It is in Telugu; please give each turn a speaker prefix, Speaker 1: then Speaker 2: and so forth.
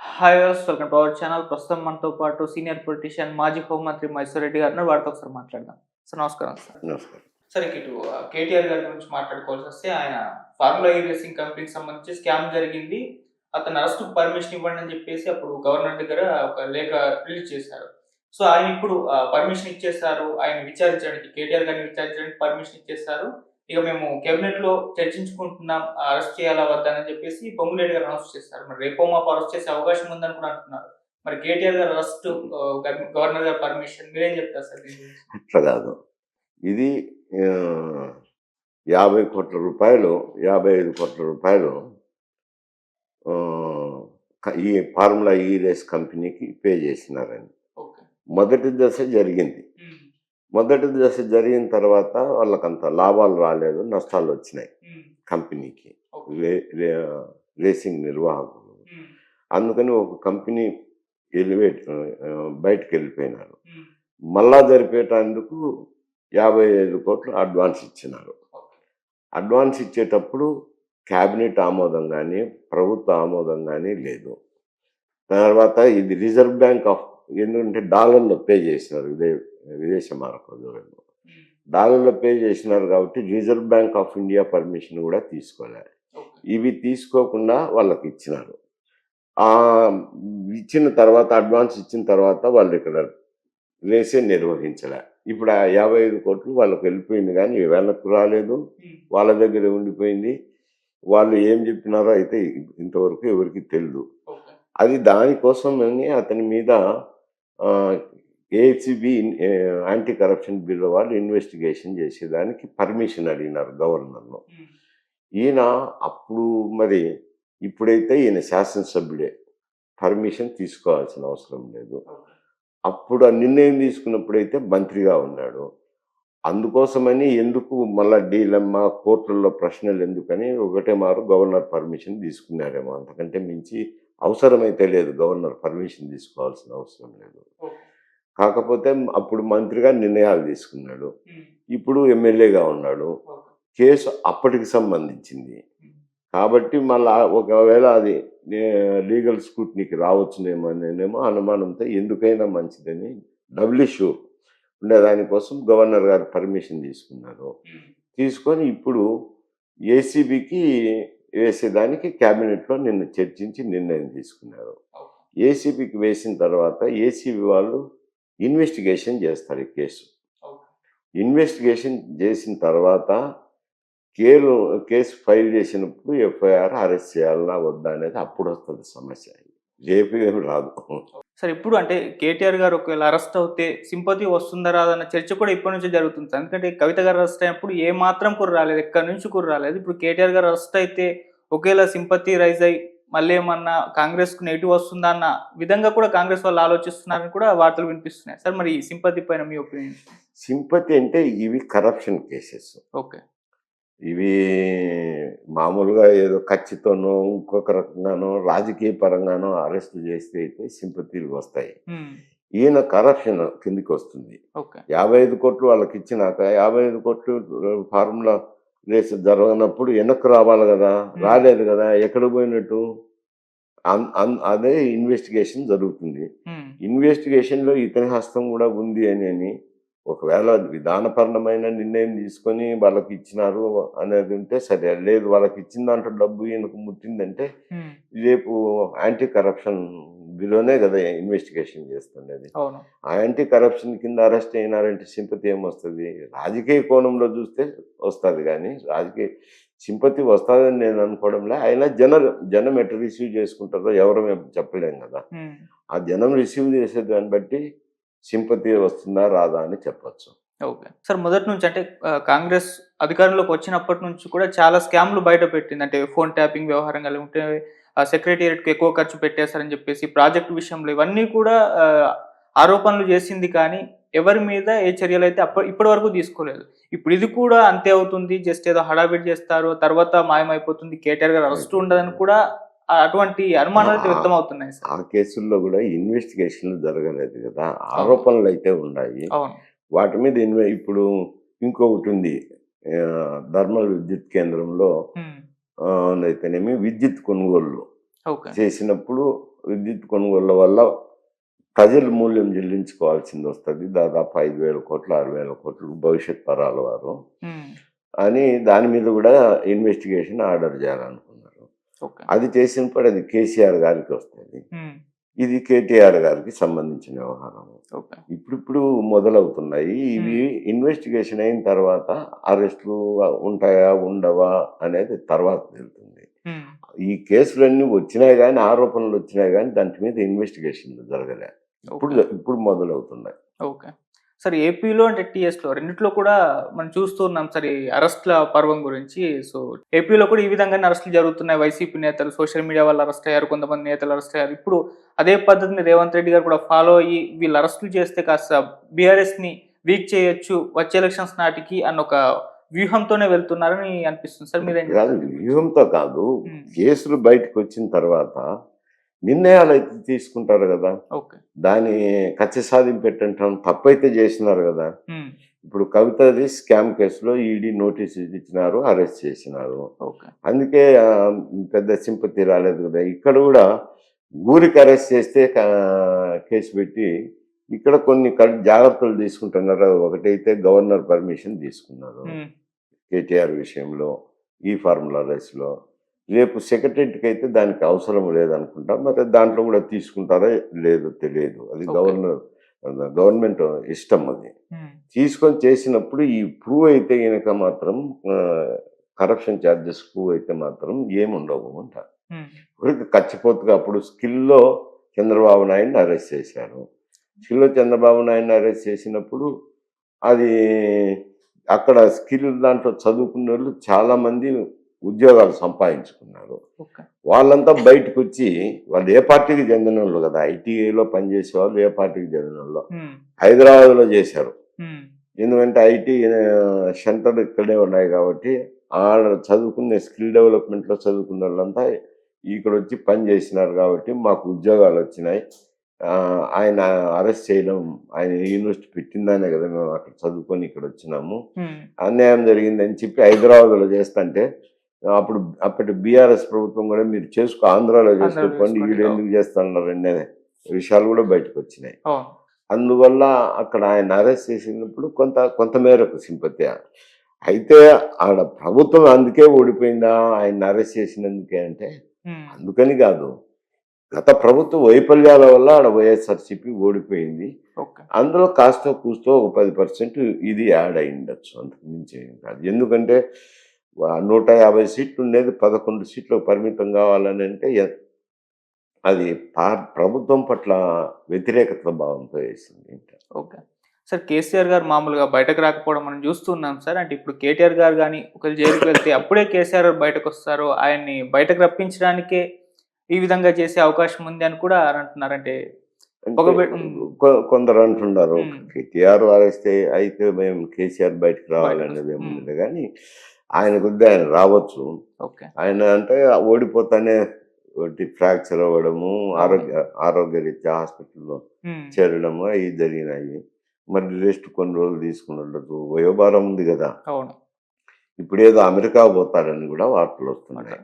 Speaker 1: Hi viewers, welcome to our channel. ప్రస్తుతం మనతో పాటు సీనియర్ పొలిటీషియన్ మాజీ హోంమంత్రి మైసూర్ రెడ్డి గారు ఉన్నారు. వారితో ఒకసారి మాట్లాడదాం. సార్ నమస్కారం సార్.
Speaker 2: నమస్కారం.
Speaker 1: సార్ ఇటు కేటీఆర్ గారి గురించి మాట్లాడుకోవాల్సి వస్తే ఆయన ఫార్ములా ఈ రేసింగ్ కంపెనీకి సంబంధించి స్కామ్ జరిగింది. అతను అరెస్ట్‌కి పర్మిషన్ ఇవ్వండి అని చెప్పేసి అప్పుడు గవర్నర్ దగ్గర ఒక లేఖ రిలీజ్ చేశారు. సో ఆయన ఇప్పుడు పర్మిషన్ ఇచ్చేసారు. ఆయన విచారించడానికి కేటీఆర్ గారిని విచారించడానికి పర్మిషన్ ఇచ్చేసారు. ఇక మేము కేబినెట్‌లో చర్చించుకుంటున్నాం. అరెస్ట్ చేయాలా వద్దా అని చెప్పేసి పొంగులేటి గారు అనౌన్స్ చేశారు. మరి రేపో మాపో అరెస్ట్ చేసే అవకాశం ఉందని కూడా అంటున్నారు. మరి కేటీఆర్ గారి అరెస్ట్, గవర్నర్ గారి పర్మిషన్ మీరేం చెప్తారు సార్ దీని గురించి?
Speaker 2: అట్లా కాదు. ఇది ఆహ్, 50,00,00,000 55,00,00,000 ఆహ్, ఈ ఫార్ములా ఈ రేస్ కంపెనీకి పే చేసినారండి.
Speaker 1: ఓకే.
Speaker 2: మొదటి దశ జరిగింది.
Speaker 1: హ్మ్.
Speaker 2: మొదటి దశ జరిగిన తర్వాత వాళ్ళకంత లాభాలు రాలేదు, నష్టాలు వచ్చినాయి
Speaker 1: హ్మ్.
Speaker 2: కంపెనీకి.
Speaker 1: ఓకే.
Speaker 2: రే రే రేసింగ్ నిర్వాహకులు.
Speaker 1: హ్మ్.
Speaker 2: అందుకని ఒక కంపెనీ బయటికెళ్ళిపోయినారు.
Speaker 1: హ్మ్.
Speaker 2: మళ్ళా జరిపేటందుకు 55,00,00,000 అడ్వాన్స్ ఇచ్చినారు.
Speaker 1: ఓకే.
Speaker 2: అడ్వాన్స్ ఇచ్చేటప్పుడు క్యాబినెట్ ఆమోదం గానీ, ప్రభుత్వ ఆమోదం గానీ లేదు. తర్వాత ఇది రిజర్వ్ బ్యాంక్ ఆఫ్ ఎందుకంటే డాలర్‌లో పే చేసినారు విదేశ మారక ధోరణిలో.
Speaker 1: హ్మ్.
Speaker 2: డాలర్‌లో పే చేసినారు కాబట్టి reserve bank of India permission గూడా తీసుకోలే.
Speaker 1: ఓకే.
Speaker 2: ఇవి తీసుకోకుండా వాళ్ళకిచ్చినారు. ఇచ్చిన తర్వాత అడ్వాన్స్ ఇచ్చిన తర్వాత వాళ్ళిక్కడ రేసే నిర్వహించలే. ఇప్పుడు ఆ 55,00,00,000 వాళ్ళకి వెళ్ళిపోయింది గానీ వెనక్కు రాలేదు.
Speaker 1: హ్మ్.
Speaker 2: వాళ్ళ దగ్గరే ఉండిపోయింది. వాళ్ళు ఏం చెప్పినారో అయితే ఇంతవరకు ఎవరికీ తెలీదు.
Speaker 1: ఓకే.
Speaker 2: అది దానికోసమని అతని మీద ఆహ్, ఏసీబీ యాంటీ కరప్షన్ బ్యూరో వాళ్ళు ఇన్వెస్టిగేషన్ చేసేదానికి పర్మిషన్ అడిగినారు గవర్నర్‌ను.
Speaker 1: హ్మ్.
Speaker 2: ఈయన అప్పుడు మరి ఇప్పుడైతే ఈయన శాసనసభ్యుడే. పర్మిషన్ తీసుకోవాల్సిన అవసరం లేదు.
Speaker 1: ఓకే.
Speaker 2: అప్పుడు ఆ నిర్ణయం తీసుకున్నప్పుడైతే మంత్రిగా ఉన్నాడు. అందుకోసమని ఎందుకు మళ్ళా డీలమ్మా, కోర్టుల్లో ప్రశ్నలెందుకని ఒకటే మారు గవర్నర్ పర్మిషన్ తీసుకున్నారేమో. అంతకంటే మించి అవసరమైతే లేదు. గవర్నర్ పర్మిషన్ తీసుకోవాల్సిన అవసరం లేదు.
Speaker 1: ఓకే.
Speaker 2: కాకపోతే అప్పుడు మంత్రిగా నిర్ణయాలు తీసుకున్నాడు.
Speaker 1: హ్మ్.
Speaker 2: ఇప్పుడు ఎమ్మెల్యేగా ఉన్నాడు.
Speaker 1: ఓకే.
Speaker 2: కేసు అప్పటికి సంబంధించింది.
Speaker 1: హ్మ్.
Speaker 2: కాబట్టి మళ్ళా ఒకవేళ అది లీగల్ స్క్రూటినీకి రావచ్చునేమో అనుమానంతో ఎందుకైనా మంచిదని డబ్లీ షూర్ ఉండేదానికోసం గవర్నర్ గారు పర్మిషన్ తీసుకున్నారు.
Speaker 1: హ్మ్.
Speaker 2: తీసుకొని ఇప్పుడు ఏసీబీకి వేసేదానికి క్యాబినెట్‌లో నిన్న చర్చించి నిర్ణయం తీసుకున్నారు.
Speaker 1: ఓకే.
Speaker 2: ఏసీబీకి వేసిన తర్వాత ఏసీబీ వాళ్ళు ఇన్వెస్టిగేషన్ చేస్తారు ఈ కేసు.
Speaker 1: ఓకే.
Speaker 2: ఇన్వెస్టిగేషన్ చేసిన తర్వాత కేలు కేసు ఫైల్ చేసినప్పుడు ఎఫ్ఐఆర్ అరెస్ట్ చేయాలా వద్దా అనేది అప్పుడొస్తది సమస్య. రేపు ఏమి రాదు.
Speaker 1: సార్ ఇప్పుడు అంటే కేటీఆర్ గారు ఒకవేళ అరెస్ట్ అవుతే సింపతి వస్తుందా రాదా అన్న చర్చ కూడా ఇప్పటి నుంచే జరుగుతుంది సార్. ఎందుకంటే కవిత గారు అరెస్ట్ అయినప్పుడు ఏ మాత్రం కూడా రాలేదు. ఎక్కడి నుంచి కూడా రాలేదు. ఇప్పుడు కేటీఆర్ గారు అరెస్ట్ అయితే ఒకేలా సింపతి రైజ్ అయ్యి మళ్ళీ ఏమన్నా కాంగ్రెస్‌కు నెగెటివ్ వస్తుందా అన్న విధంగా కూడా కాంగ్రెస్ వాళ్ళు ఆలోచిస్తున్నారని కూడా వార్తలు వినిపిస్తున్నాయి. సార్ మరి ఈ సింపతి పైన మీ ఒపీనియన్?
Speaker 2: సింపతి అంటే ఇవి కరప్షన్ కేసెస్.
Speaker 1: ఓకే.
Speaker 2: ఇవి మామూలుగా ఏదో కక్షతోనో, ఇంకొక రకంగానో, రాజకీయ పరంగానో అరెస్ట్ చేస్తే అయితే సింపతీలు వస్తాయి.
Speaker 1: హ్మ్.
Speaker 2: ఈయన కరప్షన్ కిందికొస్తుంది.
Speaker 1: ఓకే.
Speaker 2: 55,00,00,000 వాళ్ళకిచ్చినాక 55,00,00,000 ఫార్ములా రేస్ జరగనప్పుడు వెనక్కి రావాలి గదా!
Speaker 1: హ్మ్.
Speaker 2: రాలేదు గదా! ఎక్కడికి పోయినట్టు? అదే ఇన్వెస్టిగేషన్ జరుగుతుంది.
Speaker 1: హ్మ్.
Speaker 2: ఇన్వెస్టిగేషన్‌లో ఇతని హస్తం గూడా ఉంది అని ఒకవేళ విధానపరమైన నిర్ణయం తీసుకొని వాళ్ళకిచ్చినారు అనేది ఉంటే సరే. లేదు వాళ్ళకిచ్చిన దాంట్లో డబ్బు ఈయనకు ముట్టిందంటే
Speaker 1: హ్మ్.
Speaker 2: రేపు యాంటీ కరప్షన్ బ్యూరోనే గదా ఇన్వెస్టిగేషన్ చేస్తుండేది.
Speaker 1: అవును.
Speaker 2: ఆ యాంటీ కరప్షన్ కింద అరెస్ట్ అయినారంటే సింపతి ఏమొస్తది? రాజకీయ కోణంలో చూస్తే వస్తది గానీ, సింపతి వస్తదని నేను అనుకోవడంలే. అయినా జనం ఎట్లా రిసీవ్ చేసుకుంటారో ఎవరు మేము చెప్పలేం గదా!
Speaker 1: హ్మ్.
Speaker 2: ఆ జనం రిసీవ్ చేసే దాన్ని బట్టి సింపతి వస్తుందా? రాదా? అని చెప్పొచ్చు.
Speaker 1: ఓకే. సార్ మొదటి నుంచి అంటే కాంగ్రెస్ అధికారంలోకి వచ్చినప్పటి నుంచి కూడా చాలా స్కామ్‌లు బయట పెట్టింది. అంటే ఫోన్ ట్యాపింగ్ వ్యవహారం గాని, లేకుంటే సెక్రటేరియట్‌కి ఎక్కువ ఖర్చు పెట్టేశారని చెప్పేసి, ప్రాజెక్ట్ విషయంలో ఇవన్నీ కూడా ఆరోపణలు చేసింది కానీ, ఎవరి మీద ఏ చర్యలైతే ఇప్పటి వరకు తీసుకోలేదు. ఇప్పుడు ఇది కూడా అంతే అవుతుంది. జస్ట్ ఏదో హడావిడి చేస్తారు. తర్వాత మాయమైపోతుంది. కేటీఆర్ గారు అరెస్ట్
Speaker 2: అయితే
Speaker 1: ఉండదని కూడా అటువంటి అనుమానాలైతే
Speaker 2: ఆ
Speaker 1: వ్యక్తమవుతున్నాయి సార్.
Speaker 2: ఆ కేసుల్లో గూడా ఇన్వెస్టిగేషన్‌లు జరగలేదు గదా!
Speaker 1: అవును.
Speaker 2: ఆరోపణలయితే ఉన్నాయి.
Speaker 1: అవును.
Speaker 2: వాటి మీద ఇప్పుడు ఇంకొకటుంది. థర్మల్ విద్యుత్ కేంద్రంలో
Speaker 1: హ్మ్.
Speaker 2: అయితేనేమి విద్యుత్ కొనుగోళ్ళు
Speaker 1: ఓకే.
Speaker 2: చేసినప్పుడు విద్యుత్ కొనుగోళ్ల వల్ల ప్రజలు మూల్యం చెల్లించుకోవాల్సింది వస్తుంది, దాదాపు 5,000 కోట్లు 6,000 కోట్లు భవిష్యత్ తరాల వారు అని దాని మీద కూడా ఇన్వెస్టిగేషన్ ఆర్డర్ చేయాలనుకున్నారు. అది చేసినప్పుడు అది కేసీఆర్ గారికి వస్తుంది, ఇది కేటీఆర్ గారికి సంబంధించిన వ్యవహారం. ఇప్పుడు మొదలవుతున్నాయి ఇవి. ఇన్వెస్టిగేషన్ అయిన తర్వాత అరెస్టులు ఉంటాయా ఉండవా అనేది తర్వాత తెలుస్తుంది. ఈ కేసులన్నీ వచ్చినాయి కానీ, ఆరోపణలు వచ్చినాయి కానీ దాని మీద ఇన్వెస్టిగేషన్లు జరగలే. ఇప్పుడు మొదలవుతున్నాయి.
Speaker 1: ఓకే సార్, ఏపీలో అంటే టీఎస్లో రెండిట్లో కూడా మనం చూస్తున్నాం సార్ ఈ అరెస్ట్ల పర్వం గురించి. సో ఏపీలో కూడా ఈ విధంగానే అరెస్టులు జరుగుతున్నాయి. వైసీపీ నేతలు సోషల్ మీడియా వాళ్ళు అరెస్ట్ అయ్యారు, కొంతమంది నేతలు అరెస్ట్ అయ్యారు. ఇప్పుడు అదే పద్ధతిని రేవంత్ రెడ్డి గారు కూడా ఫాలో అయ్యి వీళ్ళు అరెస్టులు చేస్తే కాస్త బీఆర్ఎస్ని వీక్ చేయొచ్చు వచ్చే ఎలక్షన్స్ నాటికి అన్న ఒక వ్యూహంతోనే వెళ్తున్నారని అనిపిస్తుంది సార్. మీరేం
Speaker 2: కాదు, వ్యూహంతో కాదు, కేసులు బయటకు వచ్చిన తర్వాత నిర్ణయాలు అయితే తీసుకుంటారు కదా. దాని కక్ష సాధింపు పెట్టడం తప్పైతే చేసినారు కదా. ఇప్పుడు కవితది స్కామ్ కేసులో ఈడీ నోటీసు ఇచ్చినారు, అరెస్ట్ చేసినారు. అందుకే పెద్ద సింపతి రాలేదు కదా. ఇక్కడ కూడా ఊరికి అరెస్ట్ చేస్తే కేసు పెట్టి ఇక్కడ కొన్ని జాగ్రత్తలు తీసుకుంటున్నారు. ఒకటైతే గవర్నర్ పర్మిషన్ తీసుకున్నారు కేటీఆర్ విషయంలో, ఈ ఫార్ములా రేస్లో. రేపు సెక్రటరీకి అయితే దానికి అవసరం లేదనుకుంటా, మరి దాంట్లో కూడా తీసుకుంటారో లేదో తెలియదు. అది గవర్నమెంట్ ఇష్టం. అది తీసుకొని చేసినప్పుడు ఈ ప్రూవ్ అయితే కనుక మాత్రం కరప్షన్ ఛార్జెస్ ప్రూవ్ అయితే మాత్రం ఏముండవు అంటారు. ఇప్పటికి ఖచ్చిపోతుగా అప్పుడు స్కిల్లో చంద్రబాబు నాయుడిని అరెస్ట్ చేశారు. స్కిల్లో చంద్రబాబు నాయుడిని అరెస్ట్ చేసినప్పుడు అది అక్కడ స్కిల్ దాంట్లో చదువుకున్న వాళ్ళు చాలామంది ఉద్యోగాలు సంపాదించుకున్నారు. వాళ్ళంతా బయటకు వచ్చి, వాళ్ళు ఏ పార్టీకి చెందిన వాళ్ళు కదా, ఐటీలో పనిచేసే వాళ్ళు ఏ పార్టీకి చెందిన వాళ్ళు హైదరాబాద్లో చేశారు. ఎందుకంటే ఐటీ సెంటర్ ఇక్కడే ఉన్నాయి కాబట్టి ఆడ చదువుకునే స్కిల్ డెవలప్మెంట్లో చదువుకున్న వాళ్ళంతా ఇక్కడ వచ్చి పని చేసినారు కాబట్టి మాకు ఉద్యోగాలు వచ్చినాయి. ఆయన అరెస్ట్ చేయడం, ఆయన యూనివర్సిటీ పెట్టిందానే కదా మేము అక్కడ చదువుకొని ఇక్కడ వచ్చినాము, అన్యాయం జరిగిందని చెప్పి హైదరాబాద్లో చేస్తుంటే అప్పటి బీఆర్ఎస్ ప్రభుత్వం కూడా మీరు ఆంధ్రాలో చేసుకోండి, వీళ్ళు ఎందుకు చేస్తున్నారు అనే విషయాలు కూడా బయటకు వచ్చినాయి. అందువల్ల అక్కడ ఆయన అరెస్ట్ చేసినప్పుడు కొంతమేరకు సింపతి. అయితే ఆడ ప్రభుత్వం అందుకే ఓడిపోయిందా ఆయన అరెస్ట్ చేసినందుకే అంటే అందుకని కాదు, గత ప్రభుత్వ వైఫల్యాల వల్ల ఆడ వైఎస్ఆర్సీపీ ఓడిపోయింది. అందులో కాస్త కూస్తో ఒక 10% ఇది యాడ్ అయి ఉండొచ్చు, అంతకు మించి కాదు. ఎందుకంటే 150 సీట్లు ఉండేది 11 సీట్లకు పరిమితం కావాలని అంటే అది ప్రభుత్వం పట్ల వ్యతిరేకత భావంతో వేసింది.
Speaker 1: ఓకే సార్, కేసీఆర్ గారు మామూలుగా బయటకు రాకపోవడం మనం చూస్తున్నాం సార్. అంటే ఇప్పుడు కేటీఆర్ గారు కానీ ఒకరు జైలుకి వెళ్తే అప్పుడే కేసీఆర్ బయటకు వస్తారు, ఆయన్ని బయటకు రప్పించడానికే ఈ విధంగా చేసే అవకాశం ఉంది అని కూడా అంటున్నారు. అంటే
Speaker 2: కొందరు అంటున్నారు కేటీఆర్ అరెస్ట్ అయితే మేము కేసీఆర్ బయటకు రావాలనేది ఏముంది కానీ ఆయన కొద్ది ఆయన రావచ్చు. ఆయన అంటే ఓడిపోతానే ఫ్రాక్చర్ అవ్వడము, ఆరోగ్యరీత్యా హాస్పిటల్లో చేరడము అవి జరిగినాయి. మరి రెస్ట్ కొన్ని రోజులు తీసుకుని ఉండదు, వయోభారం ఉంది కదా. ఇప్పుడు ఏదో అమెరికా పోతారని కూడా వార్తలు వస్తున్నాయి.